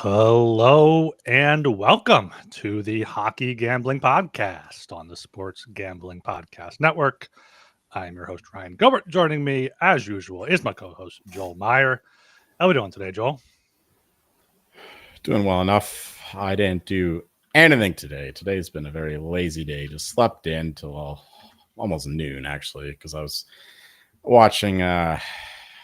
Hello and welcome to the Hockey Gambling Podcast on the Sports Gambling Podcast Network. I'm your host, Ryan Gilbert. Joining me, as usual, is my co-host, Joel Meyer. How are we doing today, Joel? Doing well enough. I didn't do anything today. Today's been a very lazy day. Just slept in till almost noon, actually, because I was watching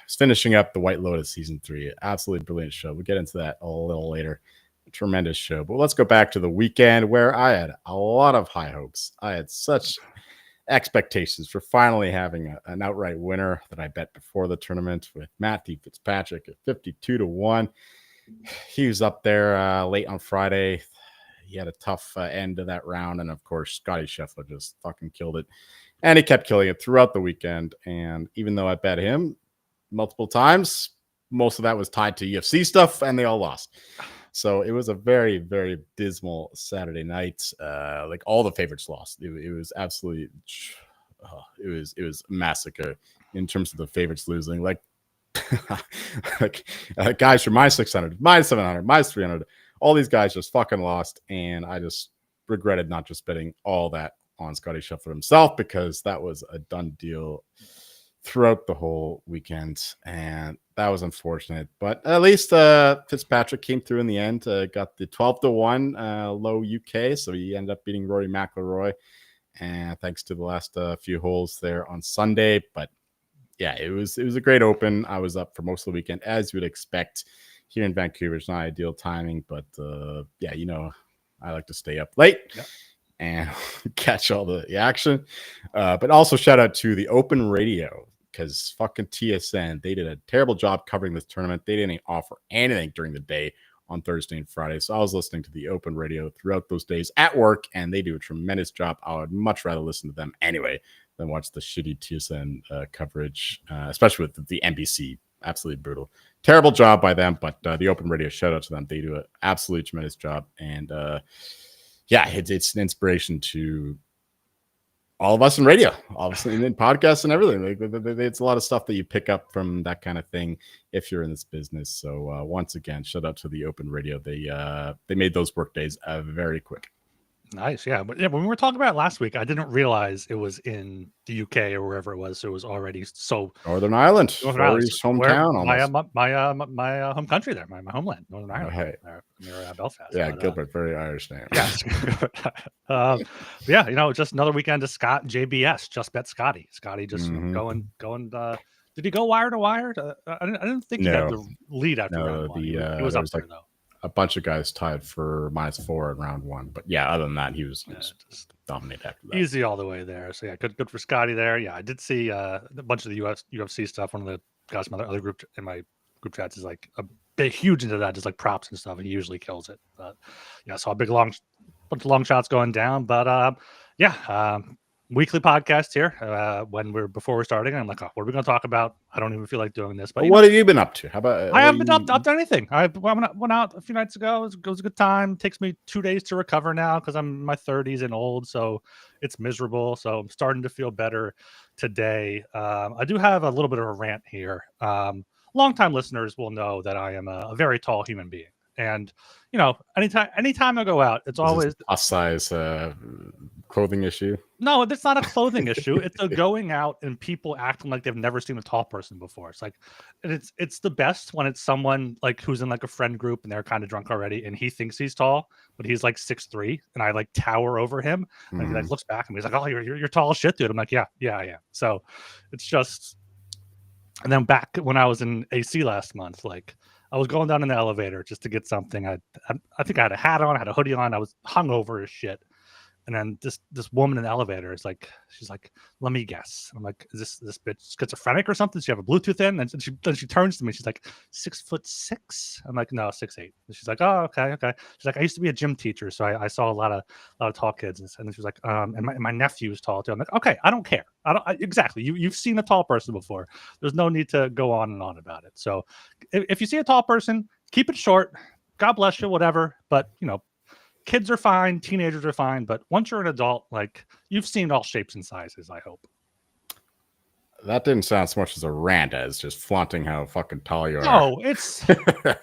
finishing up the White Lotus season 3. Absolutely brilliant show. We'll get into that a little later. A tremendous show. But let's go back to the weekend where I had a lot of high hopes. I had such expectations for finally having an outright winner that I bet before the tournament with Matthew Fitzpatrick at 52-1. He was up there late on Friday. He had a tough end of that round. And, of course, Scotty Scheffler just fucking killed it. And he kept killing it throughout the weekend. And even though I bet him multiple times, most of that was tied to UFC stuff, and they all lost. So it was a very, very dismal Saturday night. Like all the favorites lost. It was absolutely, it was a massacre in terms of the favorites losing. Like, guys from minus 600, minus 700, minus 300, all these guys just fucking lost, and I just regretted not just betting all that on Scotty Scheffler himself, because that was a done deal throughout the whole weekend, and that was unfortunate. But at least Fitzpatrick came through in the end, got the 12-1 low UK, so he ended up beating Rory McIlroy, and thanks to the last few holes there on Sunday. But yeah, it was a great open. I was up for most of the weekend, as you would expect. Here in Vancouver, it's not ideal timing, but yeah, you know, I like to stay up late. Yep. And catch all the action. But also shout out to the Open Radio, because fucking TSN, they did a terrible job covering this tournament. They didn't offer anything during the day on Thursday and Friday. So I was listening to the Open Radio throughout those days at work, and they do a tremendous job. I would much rather listen to them anyway than watch the shitty TSN coverage, especially with the NBC. Absolutely brutal. Terrible job by them, but the Open Radio, shout out to them. They do an absolutely tremendous job. And yeah, it's an inspiration to all of us in radio, obviously, and in podcasts and everything. Like, it's a lot of stuff that you pick up from that kind of thing if you're in this business. So once again, shout out to the Open Radio. They made those work days very quick. Nice, yeah. But yeah, when we were talking about it last week, I didn't realize it was in the UK or wherever it was. So it was already so Northern Ireland, Rory's hometown, my home country there, my homeland, Northern Ireland, near Belfast. Yeah, but, Gilbert, very Irish name. Yes. Yeah, you know, just another weekend to Scott JBS. Just bet Scotty. Scotty just going. Did he go wire to wire? I didn't think he had the lead after round one. He was up there though. A bunch of guys tied for -4 in round one, but yeah, other than that, he was just dominated after that. Easy all the way there. So yeah, good for Scotty there. Yeah, I did see a bunch of the UFC stuff. One of the guys from my other group in my group chats is like a big, huge into that, just like props and stuff, and he usually kills it. But yeah, saw a bunch of long shots going down. But yeah. Weekly podcast here. Before we're starting, I'm like, oh, what are we going to talk about? I don't even feel like doing this. But what have you been up to? How about? I haven't been up to anything. I went out a few nights ago. It was a good time. It takes me 2 days to recover now because I'm in my 30s and old, so it's miserable. So I'm starting to feel better today. I do have a little bit of a rant here. Longtime listeners will know that I am a very tall human being. And you know, anytime I go out, it's always plus size clothing issue. No, it's not a clothing issue. It's a going out and people acting like they've never seen a tall person before. It's like, and it's the best when it's someone like who's in like a friend group and they're kind of drunk already and he thinks he's tall, but he's like 6'3", and I like tower over him, and he like looks back at me. He's like, "Oh, you're tall as shit, dude." I'm like, "Yeah, I am." So it's just, and then back when I was in AC last month, like. I was going down in the elevator just to get something. I think I had a hat on, I had a hoodie on. I was hungover as shit. And then this woman in the elevator is like, she's like, let me guess. I'm like, is this bitch schizophrenic or something? Does she have a Bluetooth in? And then she turns to me. She's like, 6'6". I'm like, no, 6'8". And she's like, oh, okay. She's like, I used to be a gym teacher, so I saw a lot of tall kids. And then she was like, and my nephew is tall too. I'm like, okay, I don't care. Exactly. You've seen a tall person before. There's no need to go on and on about it. So if you see a tall person, keep it short. God bless you, whatever. But kids are fine, teenagers are fine, but once you're an adult, like, you've seen all shapes and sizes, I hope. That didn't sound so much as a rant as just flaunting how fucking tall you are. No, it's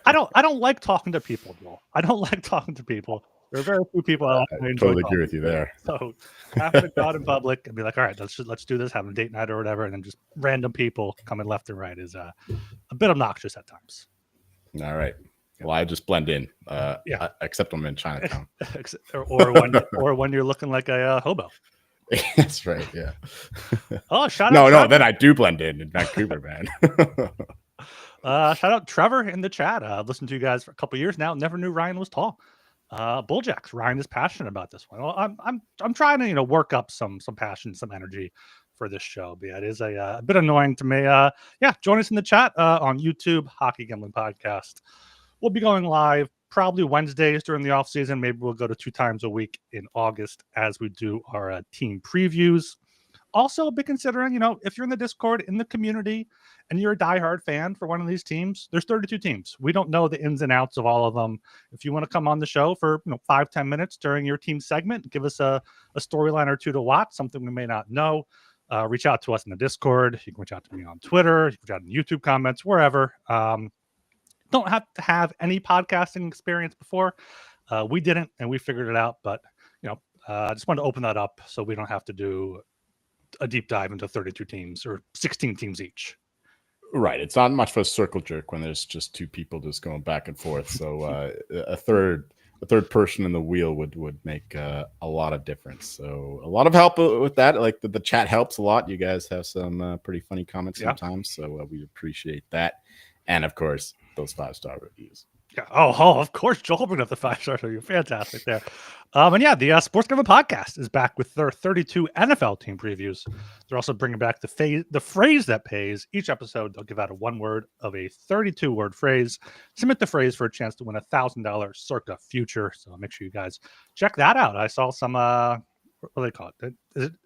I don't like talking to people, Joel. I don't like talking to people. There are very few people I totally agree with you there. So have to go out in public and be like, all right, let's do this, have a date night or whatever, and then just random people coming left and right is a bit obnoxious at times. All right. Well, I just blend in, except I'm in Chinatown. or when you're looking like a hobo. That's right, yeah. Oh, shout out! No, then I do blend in Vancouver, man. Shout out Trevor in the chat. Listened to you guys for a couple years now. Never knew Ryan was tall. Bulljacks. Ryan is passionate about this one. Well, I'm trying to work up some passion, some energy for this show. But yeah, it is a bit annoying to me. Join us in the chat on YouTube, Hockey Gambling Podcast. We'll be going live probably Wednesdays during the off season. Maybe we'll go to 2 times a week in August as we do our team previews. Also, be considering, if you're in the Discord, in the community, and you're a diehard fan for one of these teams, there's 32 teams. We don't know the ins and outs of all of them. If you want to come on the show for 5-10 minutes during your team segment, give us a storyline or two to watch, something we may not know, reach out to us in the Discord. You can reach out to me on Twitter. You can reach out in YouTube comments, wherever. Don't have to have any podcasting experience before. We didn't, and we figured it out. But I just wanted to open that up so we don't have to do a deep dive into 32 teams or 16 teams each. Right. It's not much of a circle jerk when there's just 2 people just going back and forth. So a third person in the wheel would make a lot of difference. So a lot of help with that. Like the chat helps a lot. You guys have some pretty funny comments sometimes, so we appreciate that. And of course, those 5-star reviews. Yeah. Oh, of course, Joel bringing up the 5-star review. Fantastic there. The Sports Gambling Podcast is back with their 32 NFL team previews. They're also bringing back the phrase that pays. Each episode, they'll give out a 1 word of a 32-word phrase. Submit the phrase for a chance to win $1,000 circa future. So make sure you guys check that out. I saw some what do they call it?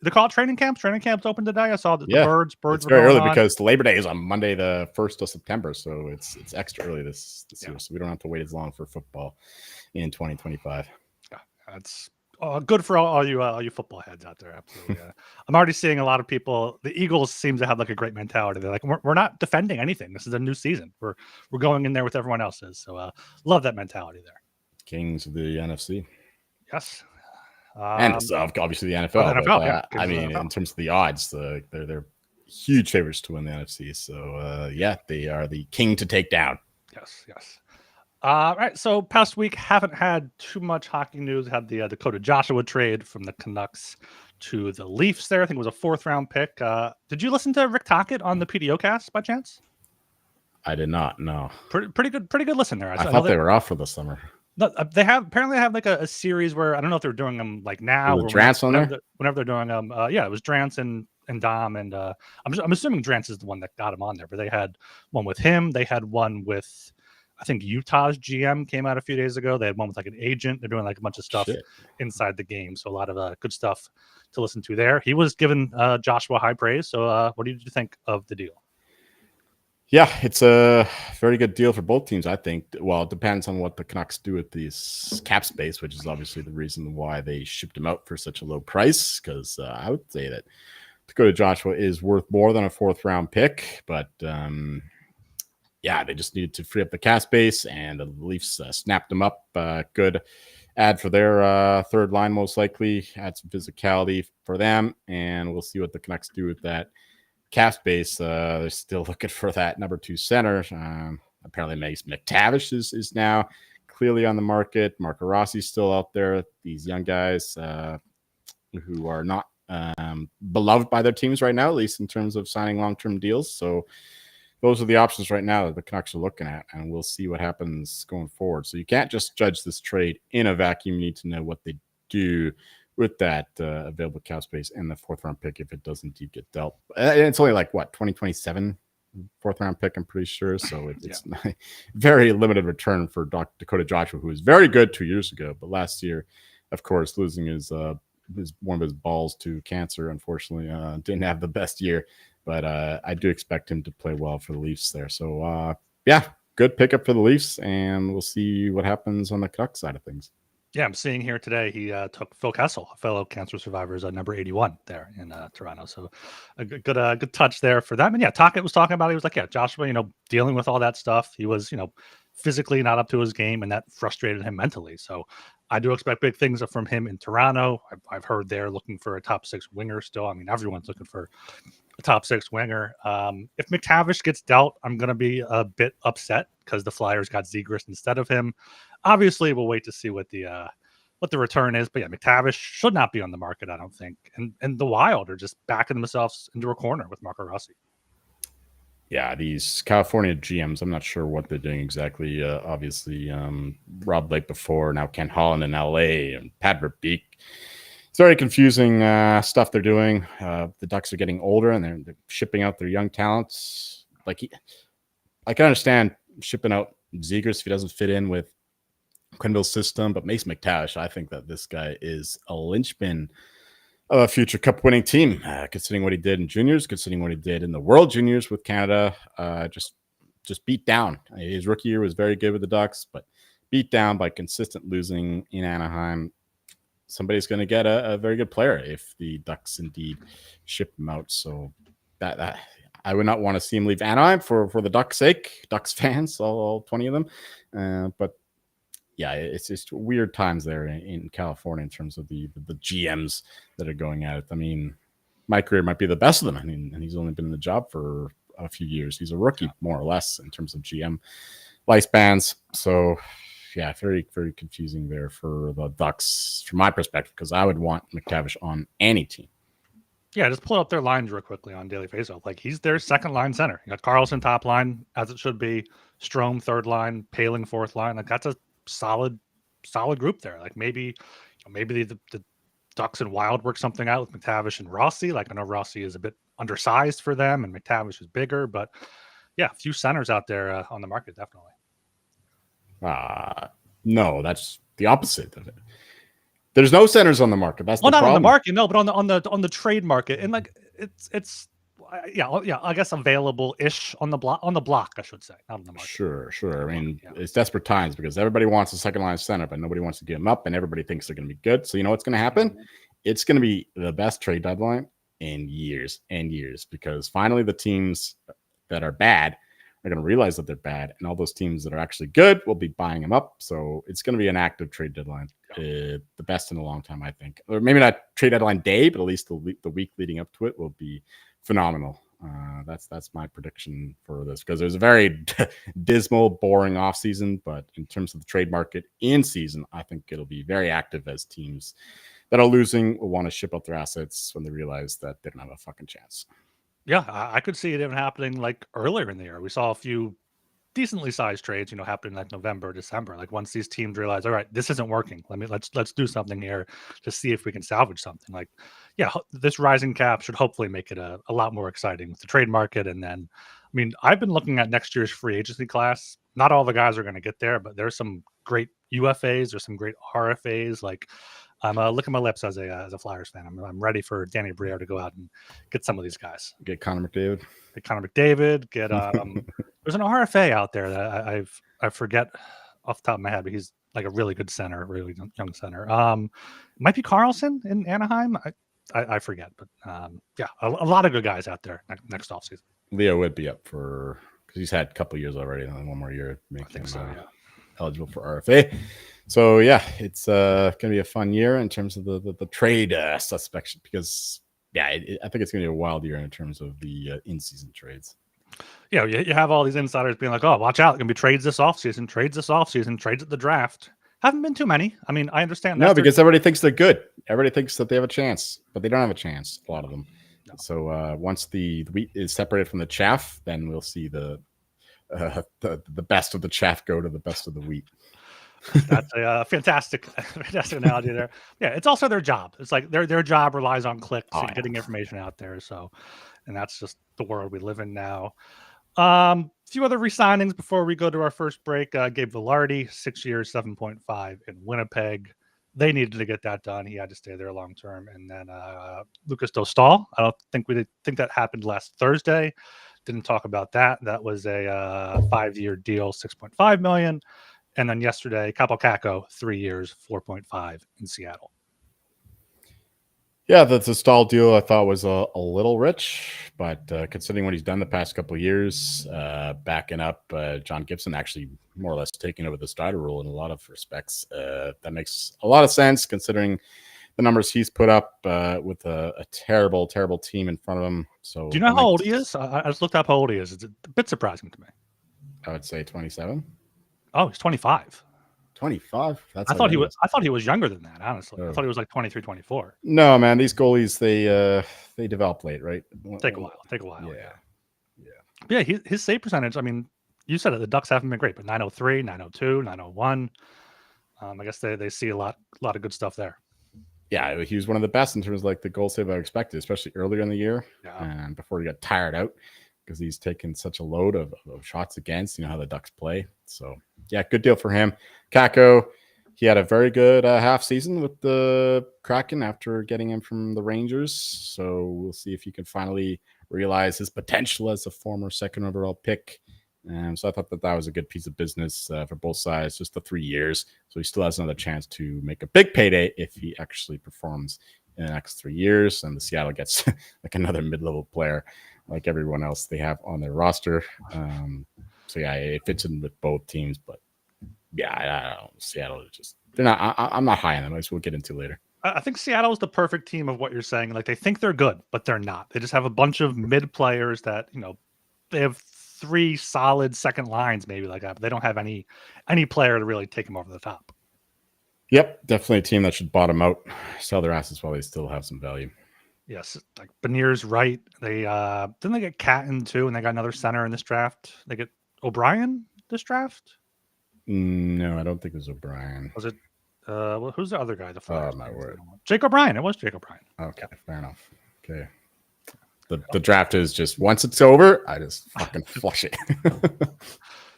They call it training camps. Training camps open today. I saw the birds. It's very early because Labor Day is on Monday, the 1st of September. So it's extra early this year. So we don't have to wait as long for football in 2025. Yeah, that's good for all you football heads out there. Absolutely. I'm already seeing a lot of people. The Eagles seem to have like a great mentality. They're like, we're not defending anything. This is a new season. We're going in there with everyone else's. So love that mentality there. Kings of the NFC. Yes. And obviously the NFL. In terms of the odds, they're huge favorites to win the NFC. So they are the king to take down. Yes. All right. So past week haven't had too much hockey news. Had the Dakota Joshua trade from the Canucks to the Leafs. There, I think it was a 4th-round pick. Did you listen to Rick Tocchet on the PDO cast by chance? I did not. No. Pretty good listen there. I thought they were off for the summer. No, they apparently have like a series where I don't know if they're doing them like now. Drance on there? Whenever they're doing them, it was Drance and Dom, and I'm assuming Drance is the one that got him on there. But they had one with him. They had one with, I think, Utah's GM came out a few days ago. They had one with like an agent. They're doing like a bunch of stuff inside the game. So a lot of good stuff to listen to there. He was given Joshua high praise. So what did you think of the deal? Yeah, it's a very good deal for both teams, I think. Well, it depends on what the Canucks do with this cap space, which is obviously the reason why they shipped him out for such a low price, because I would say that Dakota Joshua is worth more than a 4th-round pick, but they just needed to free up the cap space, and the Leafs snapped them up. Good add for their 3rd line, most likely. Add some physicality for them, and we'll see what the Canucks do with that cap space. They're still looking for that number 2 center. Apparently Mace McTavish is now clearly on the market. Marco Rossi's still out there. These young guys who are not beloved by their teams right now, at least in terms of signing long-term deals. So those are the options right now that the Canucks are looking at, and we'll see what happens going forward. So you can't just judge this trade in a vacuum. You need to know what they do with that available cap space and the 4th round pick if it does indeed get dealt. And it's only like what 2027 4th round pick, I'm pretty sure. So it's very limited return for Dakota Joshua, who was very good 2 years ago, but last year, of course, losing his one of his balls to cancer, unfortunately, didn't have the best year. But I do expect him to play well for the Leafs there. So good pickup for the Leafs, and we'll see what happens on the Canucks side of things. Yeah, I'm seeing here today he took Phil Kessel, a fellow cancer survivor's number 81 there in Toronto. So a good touch there for them. And yeah, Tocchet was talking about, he was like, yeah, Joshua, dealing with all that stuff. He was, physically not up to his game, and that frustrated him mentally. So I do expect big things from him in Toronto. I've heard they're looking for a top 6 winger still. I mean, everyone's looking for a top 6 winger. If McTavish gets dealt, I'm going to be a bit upset because the Flyers got Zegras instead of him. Obviously, we'll wait to see what the return is. But yeah, McTavish should not be on the market, I don't think. And the Wild are just backing themselves into a corner with Marco Rossi. Yeah, these California GMs, I'm not sure what they're doing exactly. Obviously, Rob Blake before, now Ken Holland in LA, and Pat Verbeek. It's very confusing stuff they're doing. The Ducks are getting older, and they're shipping out their young talents. I can understand shipping out Zegras if he doesn't fit in with Quenneville's system, but Mason McTavish, I think that this guy is a linchpin of a future cup winning team, considering what he did in juniors, considering what he did in the World Juniors with Canada. Just beat down. His rookie year was very good with the Ducks, but beat down by consistent losing in Anaheim. Somebody's going to get a very good player if the Ducks indeed ship him out. So that I would not want to see him leave Anaheim for the Ducks' sake, Ducks fans, all 20 of them. But yeah, it's just weird times there in California in terms of the GMs that are going at it. I mean, my career might be the best of them. I mean, and he's only been in the job for a few years. He's a rookie, more or less, in terms of GM lifespans. So, yeah, very, very confusing there for the Ducks, from my perspective, because I would want McTavish on any team. Yeah, just pull up their lines real quickly on Daily Faceoff. Like, he's their second line center. You got Carlson top line, as it should be. Strome third line, Paling fourth line. Like, that's a solid group there. Like, maybe the Ducks and Wild work something out with McTavish and Rossi. Like, I know Rossi is a bit undersized for them, and McTavish is bigger, but yeah, a few centers out there on the market, definitely. No, that's the opposite of it. There's no centers on the market. That's not problem. On the market, no, but on the trade market, and like it's I guess available-ish on the block, I should say, not on the market. Sure. I mean, It's desperate times because everybody wants a second line center, but nobody wants to give them up, and everybody thinks they're going to be good. So you know what's going to happen? Mm-hmm. It's going to be the best trade deadline in years and years, because finally the teams that are bad are going to realize that they're bad, and all those teams that are actually good will be buying them up. So it's going to be an active trade deadline, the best in a long time, I think. Or maybe not trade deadline day, but at least the week leading up to it will be phenomenal. That's my prediction for this, because there's a very dismal, boring offseason, but in terms of the trade market in season, I think it'll be very active, as teams that are losing will want to ship out their assets when they realize that they don't have a fucking chance. Yeah, I could see it even happening like earlier in the year. We saw a few decently sized trades, happening like November, December. Like, once these teams realize, all right, this isn't working. Let's do something here to see if we can salvage something. Like, yeah, this rising cap should hopefully make it a lot more exciting with the trade market. And then, I mean, I've been looking at next year's free agency class. Not all the guys are going to get there, but there's some great UFAs, there's some great RFAs. Like, I'm licking my lips as a Flyers fan. I'm ready for Danny Briere to go out and get some of these guys. Get Connor McDavid. Get there's an RFA out there that I forget off the top of my head, but he's like a really good center, really young center. Might be Carlson in Anaheim. I forget, but yeah, a lot of good guys out there next offseason. Leo would be up for, because he's had a couple of years already, and only one more year to make him eligible for RFA. So yeah, it's going to be a fun year in terms of the trade suspect, because I think it's going to be a wild year in terms of the in-season trades. Yeah, you have all these insiders being like, oh, watch out, it's going to be trades this offseason, trades at the draft. Haven't been too many. I mean, I understand. No, because everybody thinks they're good. Everybody thinks that they have a chance, but they don't have a chance, a lot of them. No. So once the wheat is separated from the chaff, then we'll see the best of the chaff go to the best of the wheat. That's a fantastic analogy there. Yeah, it's also their job. It's like their job relies on clicks Oh, and yeah. getting information out there. So, and that's just the world we live in now. Few other re-signings before we go to our first break. Gabe Vilardi, 6 years, 7.5 in Winnipeg. They needed to get that done. He had to stay there long term. And then Lucas Dostal. I don't think we did think that happened last Thursday. Didn't talk about that. That was a 5-year deal, 6.5 million. And then yesterday, Capo Caco, 3 years, 4.5 in Seattle. Yeah, the stall deal I thought was a little rich, but considering what he's done the past couple of years, backing up John Gibson, actually more or less taking over the starter role in a lot of respects, that makes a lot of sense considering the numbers he's put up with a terrible, terrible team in front of him. So, do you know how old he is? I just looked up how old he is. It's a bit surprising to me. I would say 27. Oh, he's 25. 25. I thought he was younger than that, honestly. I thought he was like 23, 24. No, man, these goalies they develop late, right? Take a while. Yeah. His save percentage, I mean, you said it, the Ducks haven't been great, but 903, 902, 901. I guess they see a lot of good stuff there. Yeah, he was one of the best in terms of like the goal save I expected, especially earlier in the year and before he got tired out because he's taken such a load of shots against, how the Ducks play. So, yeah, good deal for him. Kako, he had a very good half season with the Kraken after getting him from the Rangers. So we'll see if he can finally realize his potential as a former second overall pick. So I thought that was a good piece of business for both sides, just the 3 years. So he still has another chance to make a big payday if he actually performs in the next 3 years. And the Seattle gets like another mid-level player like everyone else they have on their roster. So yeah, it fits in with both teams. But yeah, I don't know. Seattle is just they're not. I'm not high on them, as we'll get into later. I think Seattle is the perfect team of what you're saying. Like they think they're good, but they're not. They just have a bunch of mid players that they have 3 solid second lines maybe like that, but they don't have any player to really take them over the top. Yep, definitely a team that should bottom out, sell their assets while they still have some value. Yes, like Beniers, right? They didn't they get Catton too, and they got another center in this draft. They get O'Brien this draft. No, I don't think it was O'Brien. Was it? Well, who's the other guy? The Flyers. Oh my word, Jake O'Brien. It was Jake O'Brien. Okay, fair enough. Okay. The draft is just once it's over, I just fucking flush it.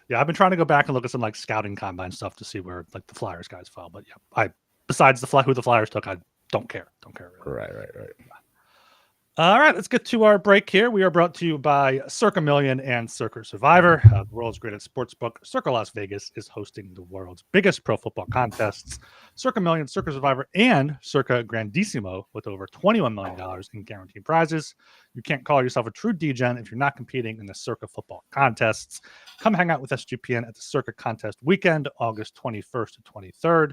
Yeah, I've been trying to go back and look at some like scouting combine stuff to see where like the Flyers guys fell. But yeah, besides who the Flyers took, I don't care. Don't care. Really. Right. All right, let's get to our break here. We are brought to you by Circa Million and Circa Survivor, the world's greatest sportsbook. Circa Las Vegas is hosting the world's biggest pro football contests. Circa Million, Circa Survivor, and Circa Grandissimo with over $21 million in guaranteed prizes. You can't call yourself a true DGen if you're not competing in the Circa football contests. Come hang out with SGPN at the Circa contest weekend, August 21st to 23rd.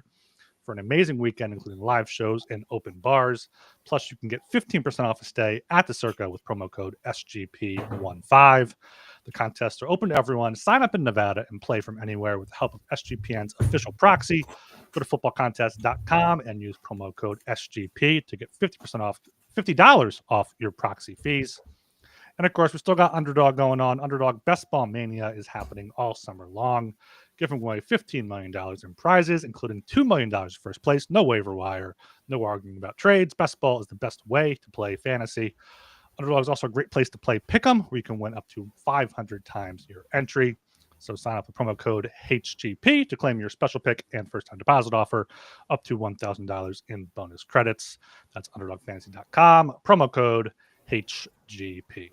For an amazing weekend, including live shows and open bars. Plus, you can get 15% off a stay at the Circa with promo code SGP15. The contests are open to everyone. Sign up in Nevada and play from anywhere with the help of SGPN's official proxy. Go to footballcontest.com and use promo code SGP to get $50 off your proxy fees. And of course, we still got Underdog going on. Underdog Best Ball Mania is happening all summer long, giving away $15 million in prizes, including $2 million first place. No waiver wire, no arguing about trades. Best Ball is the best way to play fantasy. Underdog is also a great place to play Pick'em, where you can win up to 500 times your entry. So sign up with promo code HGP to claim your special pick and first-time deposit offer up to $1,000 in bonus credits. That's UnderdogFantasy.com. Promo code HGP.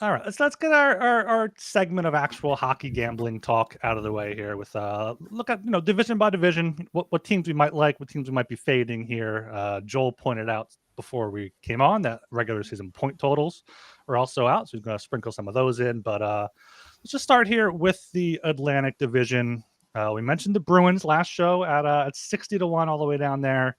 All right, let's get our segment of actual hockey gambling talk out of the way here with look at division by division, what teams we might like, what teams we might be fading here. Joel pointed out before we came on that regular season point totals are also out, so he's going to sprinkle some of those in. But let's just start here with the Atlantic Division. We mentioned the Bruins last show at 60-1 all the way down there.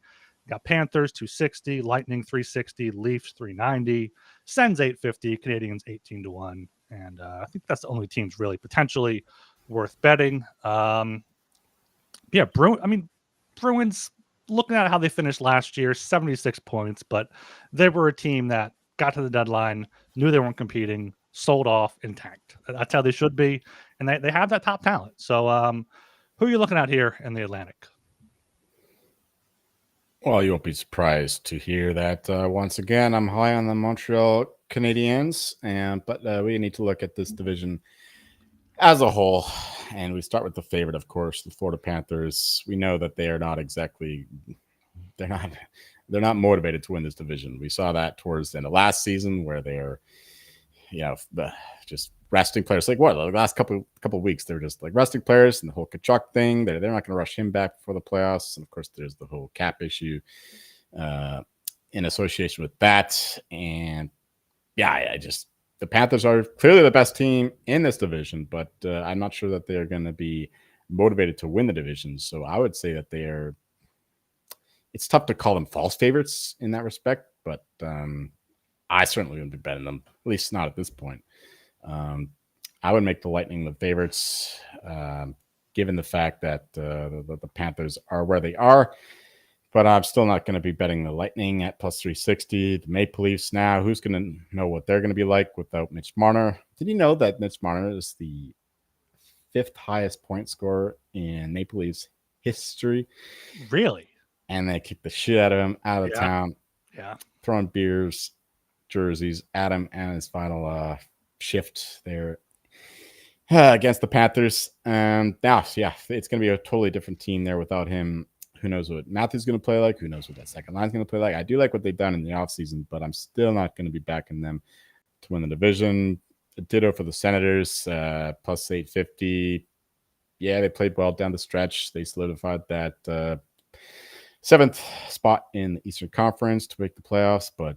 Got Panthers 260, Lightning 360, Leafs 390, Sens 850, Canadians 18-1, and I think that's the only teams really potentially worth betting. Bruins. Looking at how they finished last year, 76 points, but they were a team that got to the deadline, knew they weren't competing, sold off, and tanked. That's how they should be, and they have that top talent. So who are you looking at here in the Atlantic? Well, you won't be surprised to hear that once again, I'm high on the Montreal Canadiens, but we need to look at this division as a whole. And we start with the favorite, of course, the Florida Panthers. We know that they are not exactly they're not motivated to win this division. We saw that towards the end of last season where they're just resting players. Like what? The last couple of weeks, they're just like resting players, and the whole Kachuk thing. They're not going to rush him back for the playoffs. And of course, there's the whole cap issue in association with that. And yeah, the Panthers are clearly the best team in this division, but I'm not sure that they're going to be motivated to win the division. So I would say that it's tough to call them false favorites in that respect, but I certainly wouldn't be betting them, at least not at this point. I would make the Lightning the favorites, given the fact that the Panthers are where they are. But I'm still not going to be betting the Lightning at plus 360. The Maple Leafs now, who's going to know what they're going to be like without Mitch Marner? Did you know that Mitch Marner is the 5th highest point scorer in Maple Leafs history? Really? And they kicked the shit out of him, out of town. Yeah. Throwing beers, jerseys at him and his final shift there against the Panthers. Now, yeah, it's going to be a totally different team there without him. Who knows what Matthew's going to play like? Who knows what that second line is going to play like? I do like what they've done in the offseason, but I'm still not going to be backing them to win the division. Ditto for the Senators, plus 850. Yeah, they played well down the stretch. They solidified that 7th spot in the Eastern Conference to make the playoffs, but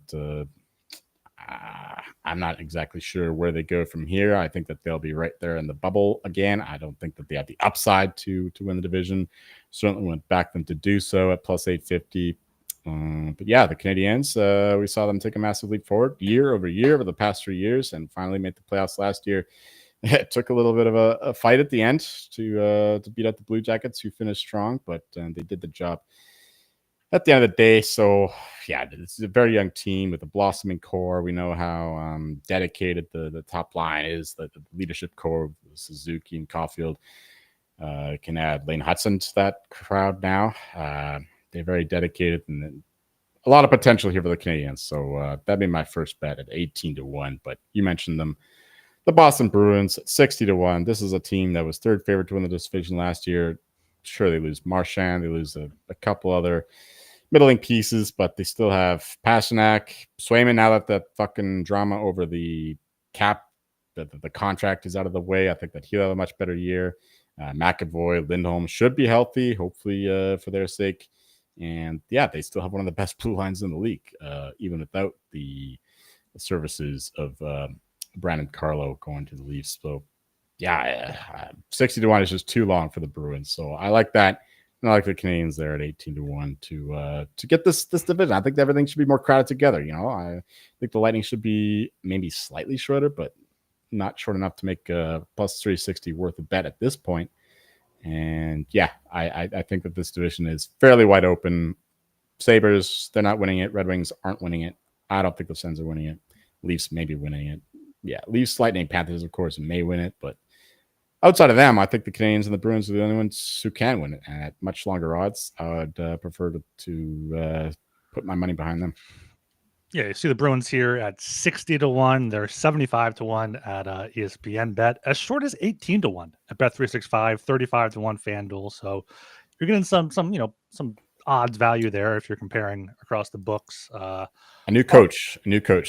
I'm not exactly sure where they go from here. I think that they'll be right there in the bubble again. I don't think that they have the upside to win the division. Certainly wouldn't back them to do so at plus 850. But yeah, the Canadiens, we saw them take a massive leap forward year over year over the past 3 years and finally made the playoffs last year. It took a little bit of a fight at the end to beat out the Blue Jackets, who finished strong, but they did the job at the end of the day. So yeah, this is a very young team with a blossoming core. We know how dedicated the top line is, the leadership core of Suzuki and Caulfield. Can add Lane Hudson to that crowd now. They're very dedicated and a lot of potential here for the Canadiens. So that'd be my first bet at 18-1. But you mentioned them. The Boston Bruins, 60-1. This is a team that was 3rd favorite to win the division last year. Sure, they lose Marchand. They lose a couple other middling pieces, but they still have Pasternak, Swayman. Now that fucking drama over the cap, the contract is out of the way, I think that he'll have a much better year. McAvoy, Lindholm should be healthy, hopefully for their sake. And yeah, they still have one of the best blue lines in the league, even without the services of Brandon Carlo going to the Leafs. So yeah, 60-1 is just too long for the Bruins. So I like that. And I like the Canadiens there at 18-1 to get this division. I think everything should be more crowded together. I think the Lightning should be maybe slightly shorter, but not short enough to make plus 360 worth a bet at this point. And yeah, I think that this division is fairly wide open. Sabres, they're not winning it. Red Wings aren't winning it. I don't think the Sens are winning it. Leafs may be winning it. Yeah, Leafs, Lightning, Panthers, of course, may win it, but outside of them, I think the Canadiens and the Bruins are the only ones who can win it. And at much longer odds, I would prefer to put my money behind them. Yeah, you see the Bruins here at 60-1. They're 75-1 at ESPN Bet, as short as 18-1 at Bet365, 35-1 FanDuel. So you're getting some odds value there if you're comparing across the books. A new coach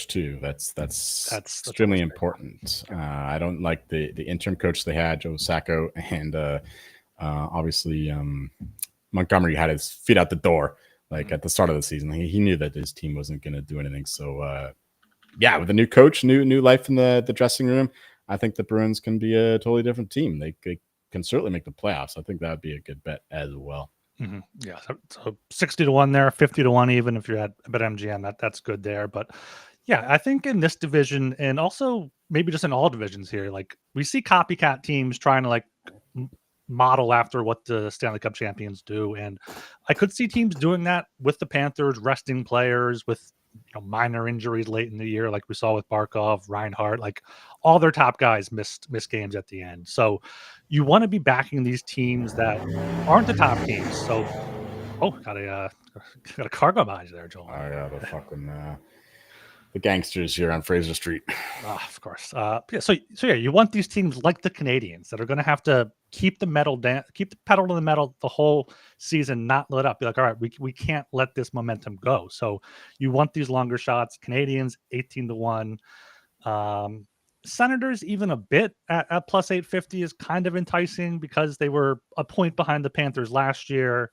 too. That's extremely important. I don't like the interim coach they had, Joe Sacco, and obviously Montgomery had his feet out the door at the start of the season. He knew that his team wasn't going to do anything. So yeah, with a new coach, new life in the dressing room, I think the Bruins can be a totally different team. They can certainly make the playoffs. I think that would be a good bet as well. Mm-hmm. Yeah, so 60-1 there, 50-1 even if you're at BetMGM, that's good there. But yeah, I think in this division and also maybe just in all divisions here, we see copycat teams trying to model after what the Stanley Cup champions do, and I could see teams doing that with the Panthers, resting players with minor injuries late in the year, like we saw with Barkov, Reinhardt, like all their top guys missed games at the end. So you want to be backing these teams that aren't the top teams. So, got a cargo behind you there, Joel. Oh yeah, the fucking the gangsters here on Fraser Street. Of course. So you want these teams like the Canadians that are going to have to keep the pedal to the metal the whole season, not let up. Be like, all right, we can't let this momentum go. So you want these longer shots. Canadians 18-1. Senators even a bit at plus 850 is kind of enticing because they were a point behind the Panthers last year.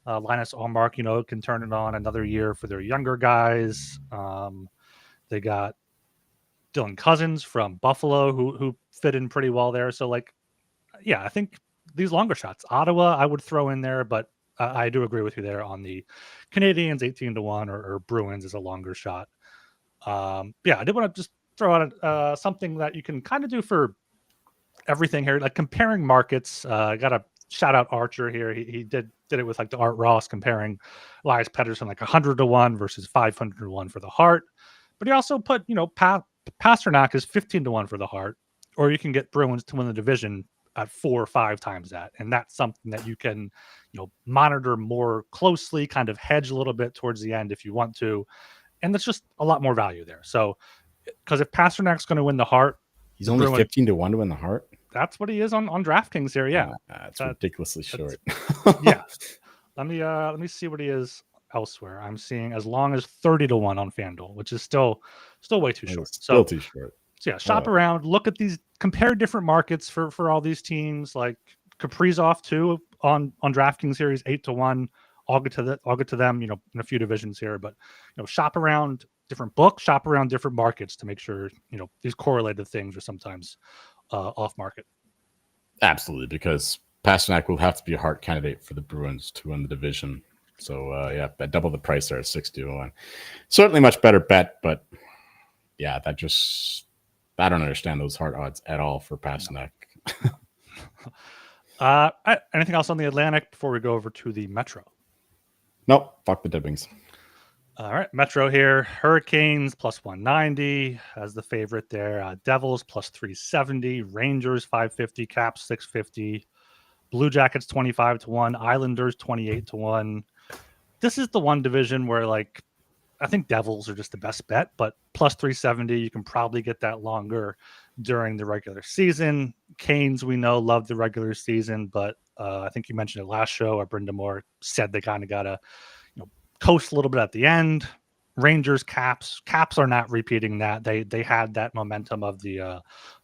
Linus Ullmark, can turn it on another year for their younger guys. They got Dylan Cousins from Buffalo who fit in pretty well there. So I think these longer shots, Ottawa, I would throw in there, but I do agree with you there on the Canadians 18-1 or Bruins is a longer shot. I did want to just throw out something that you can kind of do for everything here, like comparing markets. I got to shout out Archer here. He did it with like the Art Ross comparing Elias Pettersson like 100-1 versus 500-1 for the Hart. But he also put, Pasternak is 15-1 for the Hart, or you can get Bruins to win the division at 4 or 5 times that. And that's something that you can, monitor more closely, kind of hedge a little bit towards the end if you want to. And there's just a lot more value there. So, because if Pasternak's going to win the Hart, he's only 15-1 to win the Hart. That's what he is on DraftKings here. Yeah, that's ridiculously short. Yeah, let me see what he is elsewhere. I'm seeing as long as 30-1 on FanDuel, which is still way too short. Still too short. So yeah, shop around, look at these, compare different markets for all these teams. Like Kaprizov too on DraftKings here, 8-1. I'll get to them, in a few divisions here, but shop around different books, shop around different markets to make sure these correlated things are sometimes off market. Absolutely, because Pasternak will have to be a Hart candidate for the Bruins to win the division. So at double the price there at 60-1. Certainly much better bet, but yeah, I don't understand those Hart odds at all for Pasternak. Anything else on the Atlantic before we go over to the Metro? Nope, fuck the Dibbings. All right, Metro here. Hurricanes plus 190 as the favorite there. Devils plus 370. Rangers 550. Caps 650. Blue Jackets 25-1. Islanders 28-1. This is the one division where I think Devils are just the best bet, but plus 370, you can probably get that longer during the regular season. Canes, we know, love the regular season, but I think you mentioned it last show, or Brenda Moore said they kind of got to coast a little bit at the end. Rangers, Caps are not repeating that. They had that momentum of the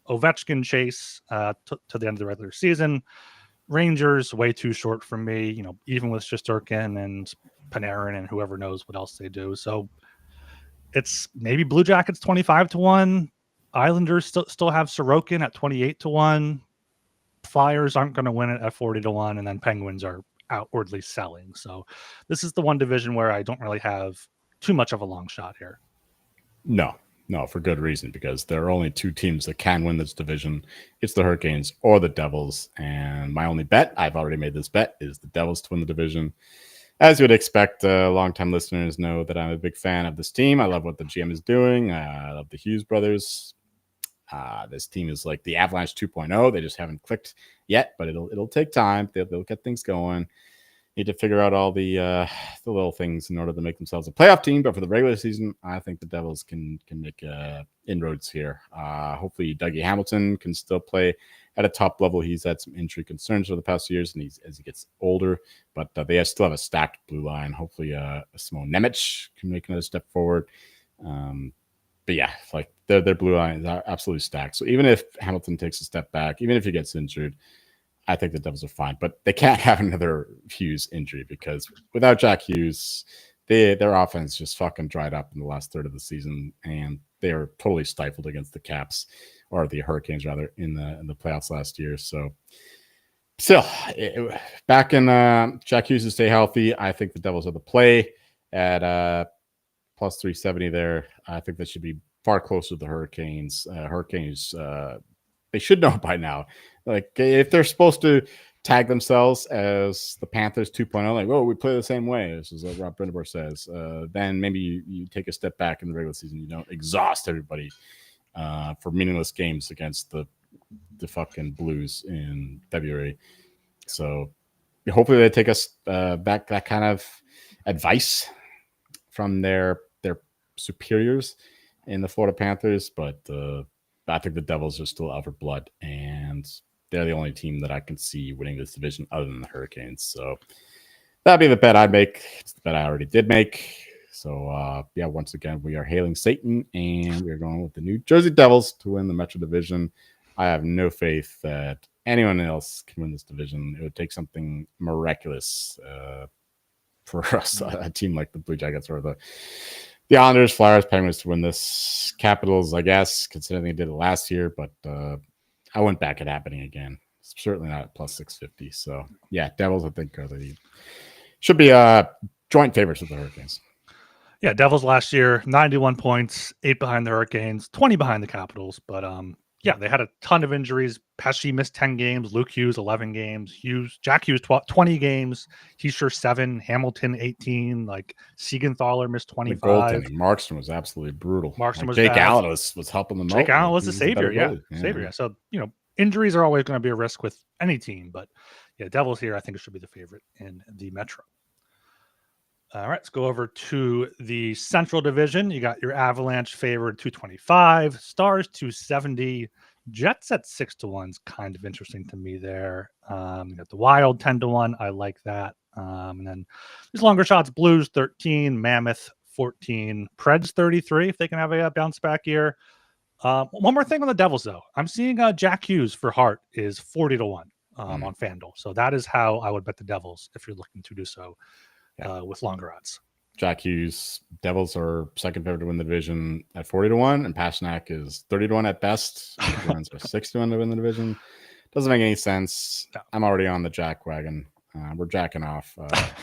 Ovechkin chase to the end of the regular season. Rangers, way too short for me, even with Shesterkin and Panarin and whoever knows what else they do. So it's maybe Blue Jackets 25-1. Islanders still have Sorokin at 28-1. Flyers aren't going to win it at 40-1, and then Penguins are outwardly selling. So this is the one division where I don't really have too much of a long shot here. No, for good reason, because there are only 2 teams that can win this division. It's the Hurricanes or the Devils. And my only bet, I've already made this bet, is the Devils to win the division. As you would expect, longtime listeners know that I'm a big fan of this team. I love what the GM is doing. I love the Hughes brothers. This team is like the Avalanche 2.0. They just haven't clicked yet, but it'll take time. They'll get things going. Need to figure out all the little things in order to make themselves a playoff team. But for the regular season, I think the Devils can make inroads here. Hopefully, Dougie Hamilton can still play at a top level. He's had some injury concerns for the past few years, and as he gets older. But they still have a stacked blue line. Hopefully, Simon Nemec can make another step forward. But yeah, their blue lines are absolutely stacked. So even if Hamilton takes a step back, even if he gets injured, I think the Devils are fine. But they can't have another Hughes injury, because without Jack Hughes, their offense just fucking dried up in the last third of the season, and they are totally stifled against the Caps, or the Hurricanes rather, in the playoffs last year. So still, back in Jack Hughes to stay healthy, I think the Devils are the play at plus 370 there. I think that should be far closer to the Hurricanes. Hurricanes, they should know by now. If they're supposed to tag themselves as the Panthers 2.0, like, oh, we play the same way. This is what Rob Brindamore says. Then maybe you take a step back in the regular season. You don't exhaust everybody for meaningless games against the fucking Blues in February. So hopefully they take us back that kind of advice from their superiors in the Florida Panthers. But I think the Devils are still out for blood, and they're the only team that I can see winning this division other than the Hurricanes. So that'd be the bet I'd make. It's the bet I already did make. So, yeah, once again, we are hailing Satan, and we're going with the New Jersey Devils to win the Metro Division. I have no faith that anyone else can win this division. It would take something miraculous for us, a team like the Blue Jackets or the Islanders, Flyers, Penguins to win this. Capitals, I guess, considering they did it last year, but I wouldn't back it happening again. Certainly not at plus 650. So, yeah, Devils, I think, should be joint favorites with the Hurricanes. Yeah, Devils last year, 91 points, 8 behind the Hurricanes, 20 behind the Capitals. But yeah, they had a ton of injuries. Pesci missed 10 games, Luke Hughes 11 games, Jack Hughes 20 games, Heischer 7, Hamilton 18, like Siegenthaler missed 25. The goaltending, Markstrom was absolutely brutal. Markstrom was Jake bad. Allen was helping them out. Jake Allen was the savior, savior. So, injuries are always going to be a risk with any team, but yeah, Devils here, I think it should be the favorite in the Metro. All right, let's go over to the Central Division. You got your Avalanche favored 225, Stars 270, Jets at 6-1 is kind of interesting to me there. You got the Wild 10-1. I like that. And then these longer shots: Blues 13, Mammoth 14, Preds 33. If they can have a bounce back year. One more thing on the Devils, though. I'm seeing Jack Hughes for Hart is 40-1 on FanDuel. So that is how I would bet the Devils if you're looking to do so. With longer odds. Jack Hughes, Devils are second favorite to win the division at 40-1, and Pasternak is 30-1 at best. Bruins are 6-1 to win the division. Doesn't make any sense. No. I'm already on the Jack wagon. We're jacking off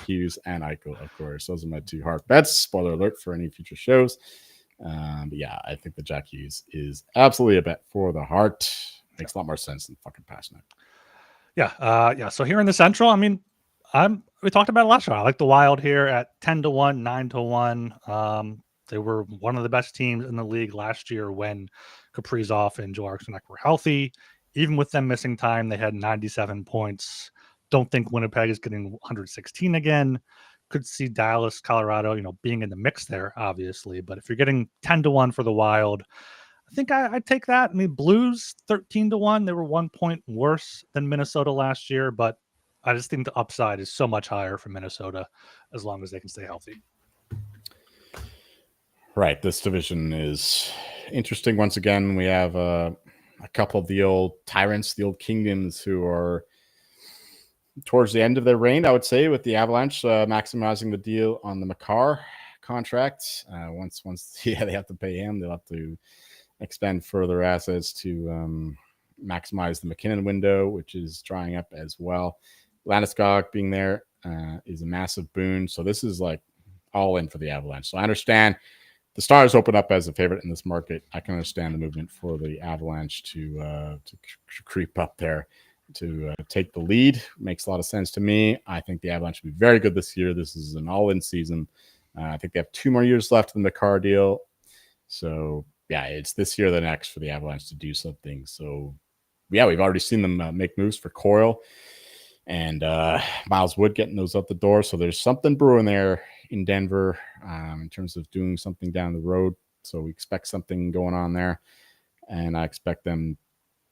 Hughes and Eichel, of course. Those are my two hard bets. Spoiler alert for any future shows. But yeah, I think the Jack Hughes is absolutely a bet for the heart. Makes a lot more sense than fucking Pasternak. Yeah. So here in the Central, I mean, we talked about it last year. I like the Wild here at 10-1, 9-1. They were one of the best teams in the league last year when Kaprizov and Joe Arsenault were healthy. Even with them missing time, they had 97 points. Don't think Winnipeg is getting 116 again. Could see Dallas, Colorado, being in the mix there, obviously. But if you're getting 10-1 for the Wild, I think I'd take that. I mean, Blues 13-1. They were 1 point worse than Minnesota last year, but I just think the upside is so much higher for Minnesota as long as they can stay healthy. Right. This division is interesting. Once again, we have a couple of the old tyrants, the old kingdoms who are towards the end of their reign, I would say, with the Avalanche maximizing the deal on the Makar contract. Once they have to pay him, they'll have to expend further assets to maximize the McKinnon window, which is drying up as well. Landeskog being there is a massive boon. So this is like all in for the Avalanche. So I understand the Stars open up as a favorite in this market. I can understand the movement for the Avalanche to creep up there to take the lead. Makes a lot of sense to me. I think the Avalanche will be very good this year. This is an all-in season. I think they have 2 more years left in the Makar deal. So yeah, it's this year or the next for the Avalanche to do something. So yeah, we've already seen them make moves for Coyle and Miles Wood getting those out the door. So there's something brewing there in Denver in terms of doing something down the road. So we expect something going on there. And I expect them,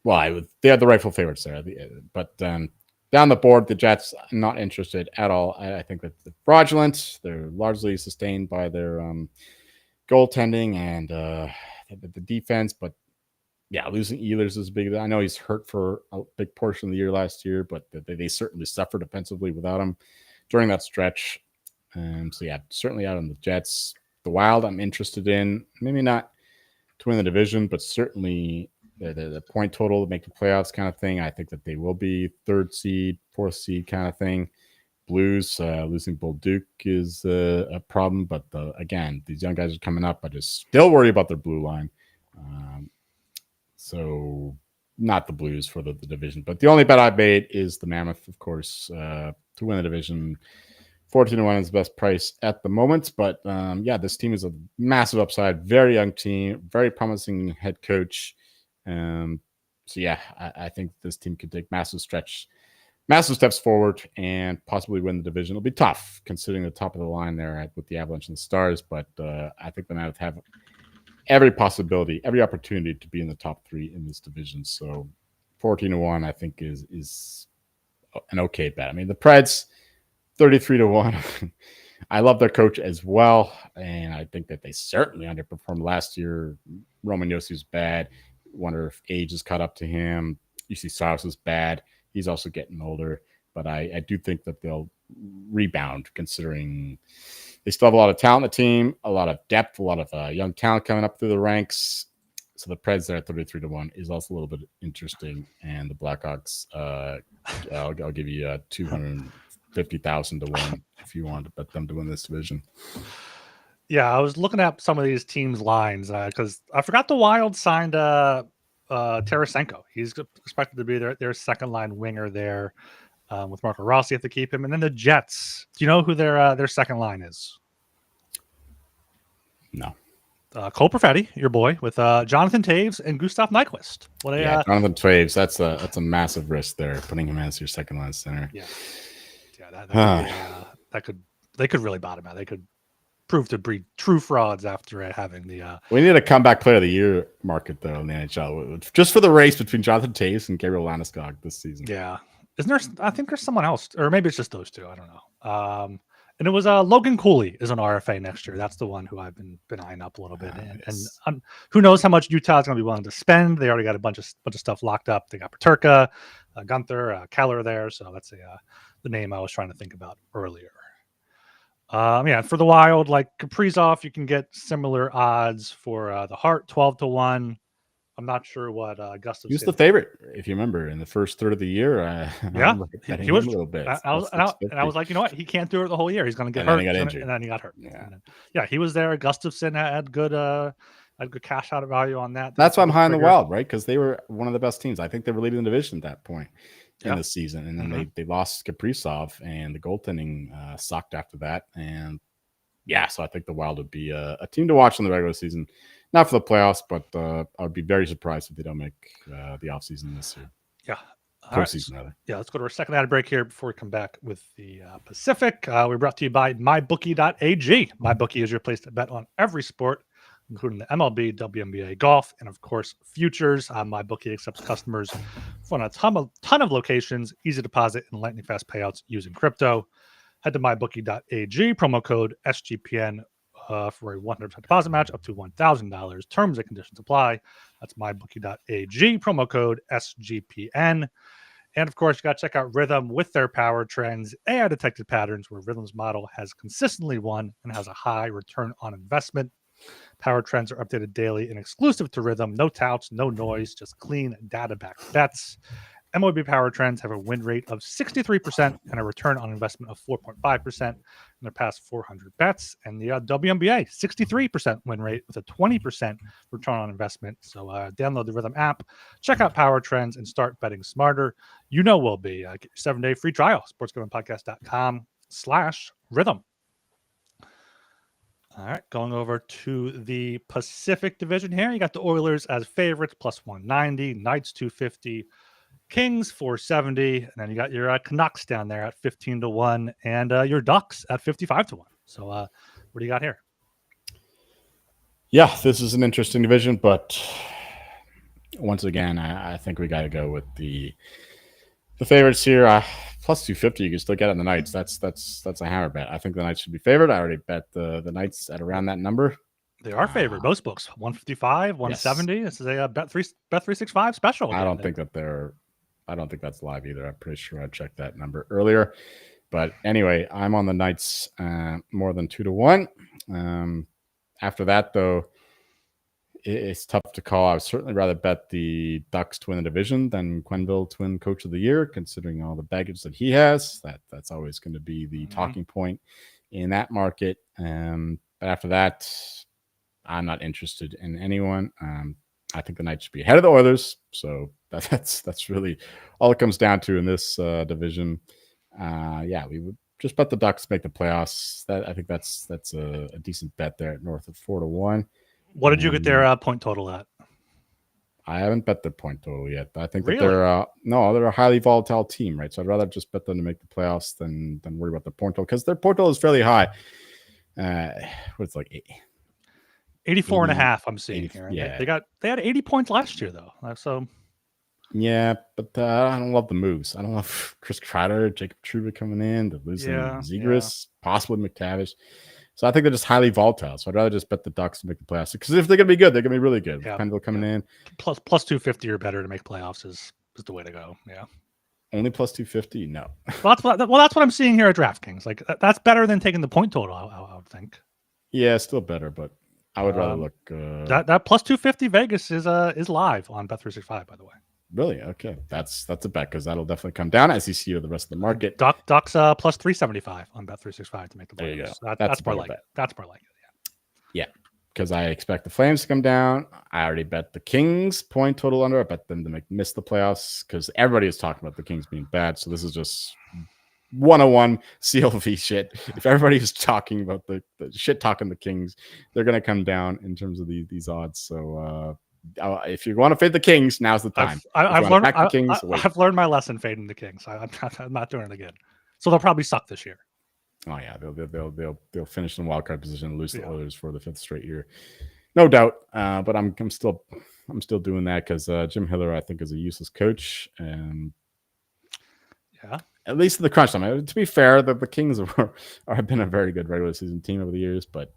they are the rightful favorites there. But down the board, the Jets, not interested at all. I think that they're fraudulent. They're largely sustained by their goaltending and the defense. But yeah, losing Ehlers is big. I know he's hurt for a big portion of the year last year, but they certainly suffered defensively without him during that stretch. So yeah, certainly out on the Jets. The Wild, I'm interested in. Maybe not to win the division, but certainly the point total to make the playoffs kind of thing. I think that they will be 3rd seed, 4th seed kind of thing. Blues, losing Bolduc is a problem, but again, these young guys are coming up. I just still worry about their blue line. So not the Blues for the division. But the only bet I made is the Mammoth, of course, to win the division. 14-1 is the best price at the moment. But this team is a massive upside, very young team, very promising head coach. I think this team could take massive steps forward and possibly win the division. It'll be tough considering the top of the line there with the Avalanche and the Stars, but I think the Mammoth have every possibility, every opportunity to be in the top 3 in this division. So 14-1, I think is an okay bet. I mean, the Preds 33-1. I love their coach as well, and I think that they certainly underperformed last year. Roman Yossi's bad. Wonder if age has caught up to him. UC Saros is bad. He's also getting older, but I do think that they'll rebound considering they still have a lot of talent on the team, a lot of depth, a lot of young talent coming up through the ranks. So the Preds there at 33-1 is also a little bit interesting. And the Blackhawks, I'll give you 250,000 to win if you want to bet them to win this division. Yeah, I was looking at some of these teams' lines because I forgot the Wild signed Tarasenko. He's expected to be their second line winger there with Marco Rossi if they keep him. And then the Jets. Do you know who their second line is? No. Cole Perfetti, your boy, with Jonathan Taves and Gustav Nyquist. Jonathan Taves. That's a massive risk there, putting him as your second line center. Yeah, they could really bottom out. They could prove to breed true frauds after having the. We need a comeback player of the year market though in the NHL, just for the race between Jonathan Taves and Gabriel Landeskog this season. Yeah, isn't there? I think there's someone else, or maybe it's just those two. I don't know. And it was Logan Cooley is an RFA next year. That's the one who I've been eyeing up a little bit. And who knows how much Utah's going to be willing to spend? They already got a bunch of stuff locked up. They got Peterka, Gunther, Keller there. So that's the name I was trying to think about earlier. For the Wild, like Kaprizov, you can get similar odds for the Hart, 12-1. I'm not sure what Gustav. He was the favorite, if you remember, in the first third of the year. He was a little bit. I was like, you know what? He can't do it the whole year. He's going to get hurt. And then he got hurt. Yeah, he was there. Gustafsson had good cash out of value on that. That's why I'm high on the Wild, right? Because they were one of the best teams. I think they were leading the division at that point in the season, and then they lost Kaprizov, and the goaltending sucked after that. And so I think the Wild would be a team to watch in the regular season. Not for the playoffs, but I would be very surprised if they don't make the offseason this year. Yeah. Postseason, rather. Yeah, let's go to our second ad break here before we come back with the Pacific. We're brought to you by MyBookie.ag. MyBookie is your place to bet on every sport, including the MLB, WNBA, golf, and, of course, futures. MyBookie accepts customers from a ton of locations, easy deposit, and lightning-fast payouts using crypto. Head to MyBookie.ag, promo code SGPN, for a 100% deposit match up to $1,000. Terms and conditions apply. That's mybookie.ag, promo code SGPN. And of course, you got to check out Rhythm with their power trends, AI detected patterns where Rhythm's model has consistently won and has a high return on investment. Power trends are updated daily and exclusive to Rhythm. No touts, no noise, just clean data-backed bets. MLB Power Trends have a win rate of 63% and a return on investment of 4.5% in their past 400 bets. And the WNBA, 63% win rate with a 20% return on investment. So download the Rhythm app, check out Power Trends, and start betting smarter. You know we'll be. Get your 7-day free trial, sportsgamblingpodcast.com/rhythm. All right, going over to the Pacific Division here. You got the Oilers as favorites, plus 190, Knights 250, Kings 470, and then you got your Canucks down there at 15-1, and your Ducks at 55-1. So, what do you got here? Yeah, this is an interesting division, but once again, I think we got to go with the favorites here. Plus 250, you can still get on the Knights. That's a hammer bet. I think the Knights should be favored. I already bet the Knights at around that number. They are favored. Most books 155, 170. Yes. This is a bet 365 special. I don't think that's live either. I'm pretty sure I checked that number earlier. But anyway, I'm on the Knights more than 2-1. After that, though, it's tough to call. I would certainly rather bet the Ducks to win the division than Quenneville to win Coach of the Year, considering all the baggage that he has. That's always going to be the talking point in that market. But after that, I'm not interested in anyone. I think the Knights should be ahead of the Oilers. So that's really all it comes down to in this division. Yeah, we would just bet the Ducks make the playoffs. I think that's a decent bet there at north of 4-1. What did you get their point total at? I haven't bet the point total yet, but I think that Really? they're a highly volatile team, right? So I'd rather just bet them to make the playoffs than worry about the point total, because their point total is fairly high. What's like 84.5. I'm seeing 80, here. yeah. They had 80 points last year though. So yeah, but I don't love the moves. I don't love Chris Kreider, Jacob Trouba coming in, the losing Zegras, possibly McTavish. So I think they're just highly volatile. So I'd rather just bet the Ducks to make the playoffs, because if they're going to be good, they're going to be really good. Yeah, Pendle coming in. Plus 250 or better to make playoffs is the way to go. Yeah. Only plus 250? No. Well, that's what I'm seeing here at DraftKings. Like that's better than taking the point total, I would think. Yeah, still better, but I would rather look. That plus 250 Vegas is live on Bet365, by the way. Really? Okay, that's a bet, because that'll definitely come down as you see the rest of the market. Ducks plus 375 on Bet365 to make the playoffs. There you go. That's more like it. That's more like it. Yeah, because I expect the Flames to come down. I already bet the Kings point total under. I bet them to miss the playoffs, because everybody is talking about the Kings being bad. So this is just 101 CLV shit. If everybody is talking about the shit talking the Kings, they're gonna come down in terms of these odds. So if you want to fade the Kings, now's the time. I've learned my lesson fading the Kings. I'm not doing it again. So they'll probably suck this year. Oh yeah, they'll finish in wild card position and lose the Oilers for the 5th straight year, no doubt. But I'm still doing that, because Jim Hiller, I think, is a useless coach. And at least in the crunch time. To be fair, the Kings have been a very good regular season team over the years, but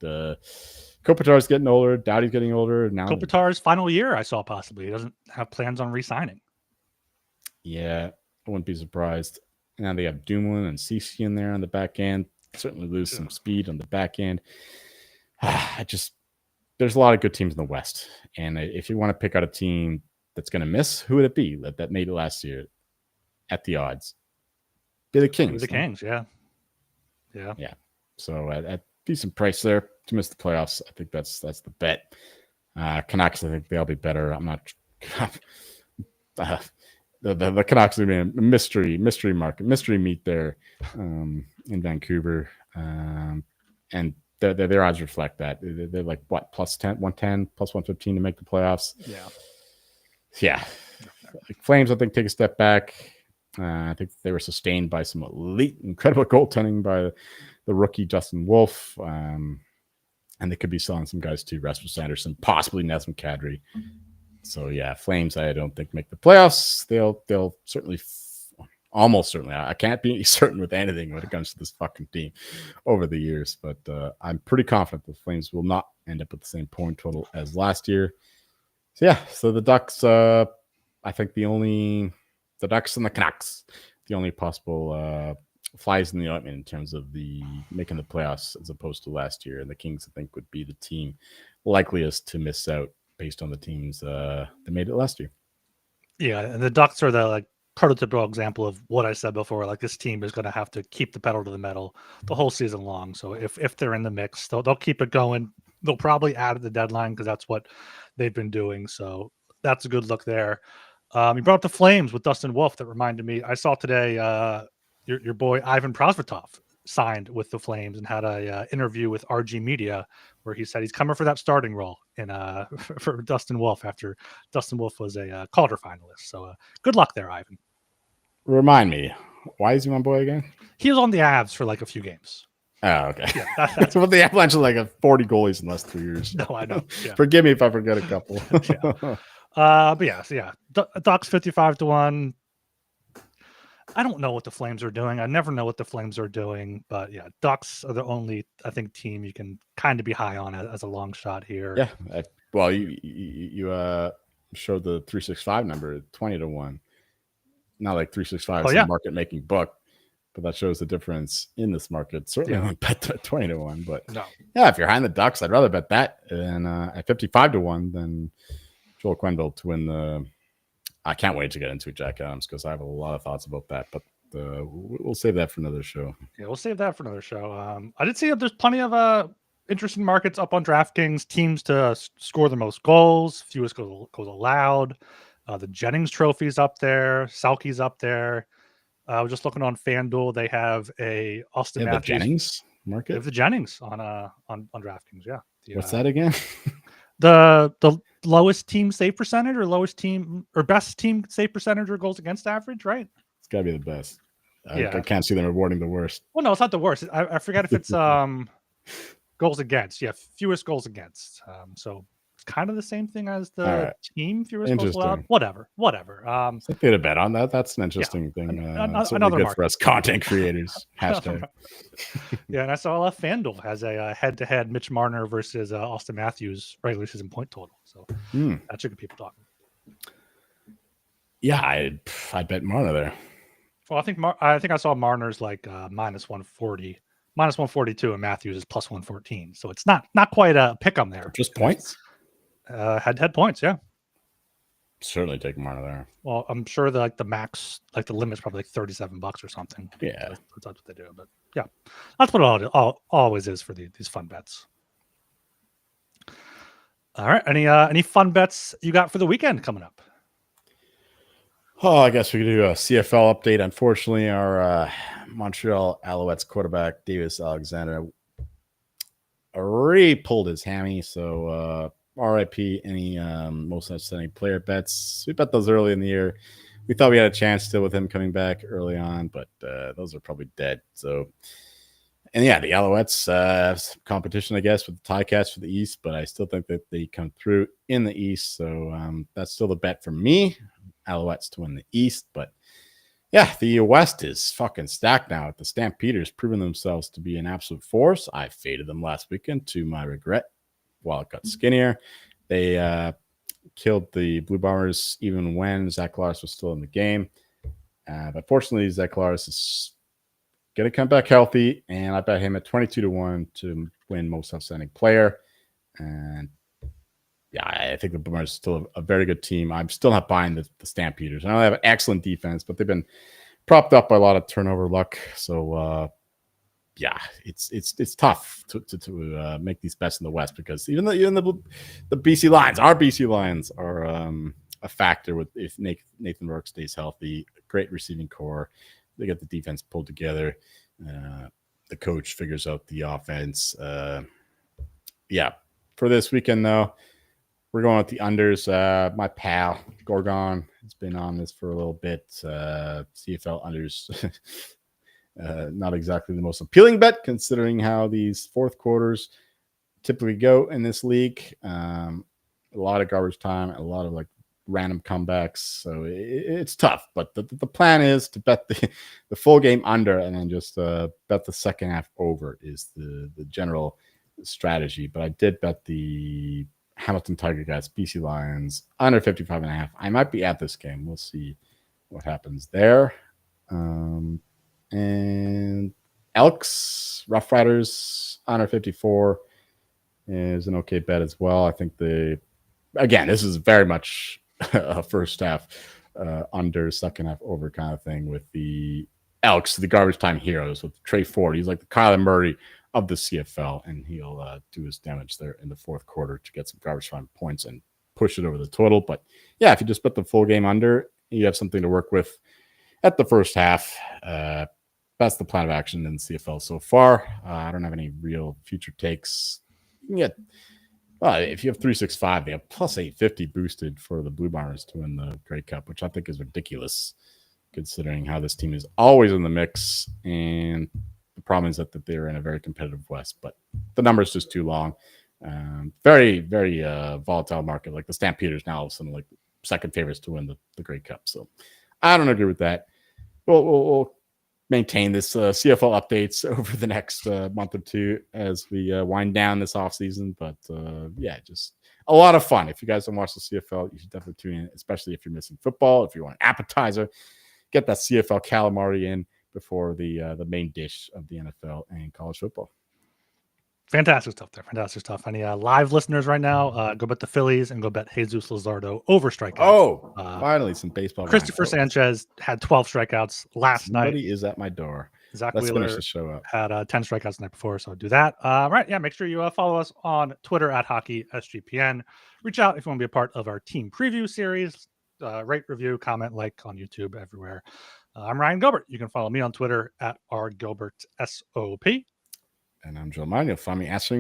Kopitar's getting older. Doughty's getting older. Now Kopitar's final year, I saw possibly. He doesn't have plans on re-signing. Yeah, I wouldn't be surprised. Now they have Dumoulin and Ceci in there on the back end. Certainly lose some speed on the back end. There's a lot of good teams in the West. And if you want to pick out a team that's going to miss, who would it be that made it last year at the odds? Be the Kings. The Kings, yeah. So at decent price there to miss the playoffs, I think that's the bet. Canucks, I think they'll be better. I'm not. The Canucks are being a mystery market, mystery meat there in Vancouver, and their odds reflect that. They're like what, plus 110, plus 115 to make the playoffs. Yeah. Flames, I think, take a step back. I think they were sustained by some elite, incredible goaltending by the rookie Justin Wolf, and they could be selling some guys too, Rasmus Anderson, possibly Nazem Kadri. So yeah, Flames, I don't think make the playoffs. They'll certainly, almost certainly. I can't be certain with anything when it comes to this fucking team over the years, but I'm pretty confident the Flames will not end up with the same point total as last year. So yeah, so the Ducks, I think the Ducks and the Canucks, the only possible flies in the ointment in terms of the making the playoffs as opposed to last year. And the Kings, I think, would be the team likeliest to miss out based on the teams that made it last year. Yeah, and the Ducks are the prototypical example of what I said before. Like, this team is going to have to keep the pedal to the metal the whole season long. So if they're in the mix, they'll keep it going. They'll probably add at the deadline because that's what they've been doing. So that's a good look there. You brought up the Flames with Dustin Wolf. That reminded me. I saw today your boy Ivan Prosvetov signed with the Flames and had a interview with RG Media where he said he's coming for that starting role in for Dustin Wolf after Dustin Wolf was a Calder finalist. So good luck there, Ivan. Remind me, why is he my boy again? He was on the Avs for like a few games. Oh, okay. Yeah, that's what the Avalanche are, like 40 goalies in the last 2 years. No, I know. Yeah. Forgive me if I forget a couple. But yeah. Ducks 55-1. I don't know what the Flames are doing. I never know what the Flames are doing. But yeah, Ducks are the only, I think, team you can kind of be high on as a long shot here. Yeah. Well, you showed the 365 number, 20-1. Not like 365 is a market making book, but that shows the difference in this market. Certainly, I won't bet that 20-1. But no. Yeah, if you're high in the Ducks, I'd rather bet that than at 55-1 than Joel Quenneville to win the. I can't wait to get into Jack Adams because I have a lot of thoughts about that, but we'll save that for another show. Yeah, we'll save that for another show. I did see that there's plenty of interesting markets up on DraftKings. Teams to score the most goals, fewest goals allowed. The Jennings Trophy's up there. Selke's up there. I was just looking on FanDuel. They have a Austin The Matthews. Jennings They market. have the Jennings on DraftKings. Yeah. What's that again? The lowest team save percentage or lowest team or best team save percentage or goals against average, right? It's got to be the best. Yeah. I can't see them rewarding the worst. Well, no, it's not the worst. I forget if it's goals against. Yeah, fewest goals against. So it's kind of the same thing as the team fewest goals allowed. Whatever. Something to bet on that. That's an interesting thing. Another good market for us content creators. Hashtag. Yeah, and I saw FanDuel has a head-to-head Mitch Marner versus Austin Matthews regular season point total. So that should get people talking. Yeah, I bet Marner there. Well, I think I saw Marner's like minus 140, minus 142, and Matthews is plus 114. So it's not quite a pick 'em there. Just points? Head points, yeah. Certainly take Marner there. Well, I'm sure the max, like the limit's probably like $37 or something. Yeah, that's what they do. But yeah, that's what it always is for these fun bets. All right, any fun bets you got for the weekend coming up? Oh, I guess we could do a CFL update. Unfortunately, our Montreal Alouettes quarterback, Davis Alexander, already pulled his hammy. So RIP any most outstanding player bets. We bet those early in the year. We thought we had a chance still with him coming back early on, but those are probably dead. So, and yeah, the Alouettes have some competition, I guess, with the Ticats for the East, but I still think that they come through in the East. So that's still the bet for me. Alouettes to win the East, but yeah, the West is fucking stacked now. The Stampeders proving themselves to be an absolute force. I faded them last weekend to my regret while it got skinnier. They killed the Blue Bombers even when Zach Lars was still in the game. But fortunately, Zach Lars is going to come back healthy, and I bet him at 22-1 to win most outstanding player. And yeah, I think the Boomers are still a very good team. I'm still not buying the Stampeders. I know they have an excellent defense, but they've been propped up by a lot of turnover luck. So, yeah, it's tough to make these bets in the West because even the BC Lions, our BC Lions, are a factor with if Nathan Rourke stays healthy. Great receiving core. They get the defense pulled together. The coach figures out the offense. Yeah, for this weekend though, we're going with the unders. My pal Gorgon has been on this for a little bit. CFL unders, not exactly the most appealing bet considering how these fourth quarters typically go in this league. A lot of garbage time, a lot of like random comebacks, so it's tough. But the plan is to bet the full game under and then just bet the second half over is the general strategy. But I did bet the Hamilton Tiger Cats, BC Lions, under 55.5. I might be at this game. We'll see what happens there. And Elks, Rough Riders, under 54 is an okay bet as well. I think again, this is very much a first half under, second half over kind of thing with the Elks, the garbage time heroes with Trey Ford. He's like the Kyler Murray of the CFL, and he'll do his damage there in the fourth quarter to get some garbage time points and push it over the total. But yeah, if you just put the full game under, you have something to work with at the first half. That's the plan of action in the CFL so far. I don't have any real future takes. Yeah, if you have 365, they have plus 850 boosted for the Blue Bombers to win the Grey Cup, which I think is ridiculous considering how this team is always in the mix. And the problem is that they're in a very competitive West, but the number is just too long. Very, very volatile market. Like the Stampeders now all of a sudden like second favorites to win the Grey Cup. So I don't agree with that. We'll maintain this CFL updates over the next month or two as we wind down this offseason. But yeah, just a lot of fun. If you guys don't watch the CFL, you should definitely tune in, especially if you're missing football. If you want an appetizer, get that CFL calamari in before the main dish of the NFL and college football. Fantastic stuff there. Fantastic stuff. Any live listeners right now, go bet the Phillies and go bet Jesus Luzardo over strikeouts. Oh, finally some baseball. Christopher Sanchez had 12 strikeouts last night. Somebody is at my door. Zach Let's finish Wheeler the show up. had 10 strikeouts the night before, so do that. Right, yeah, make sure you follow us on Twitter at HockeySGPN. Reach out if you want to be a part of our team preview series. Rate, review, comment, like on YouTube, everywhere. I'm Ryan Gilbert. You can follow me on Twitter at rgilbertsop. And I'm Joe Mine. You'll find me answering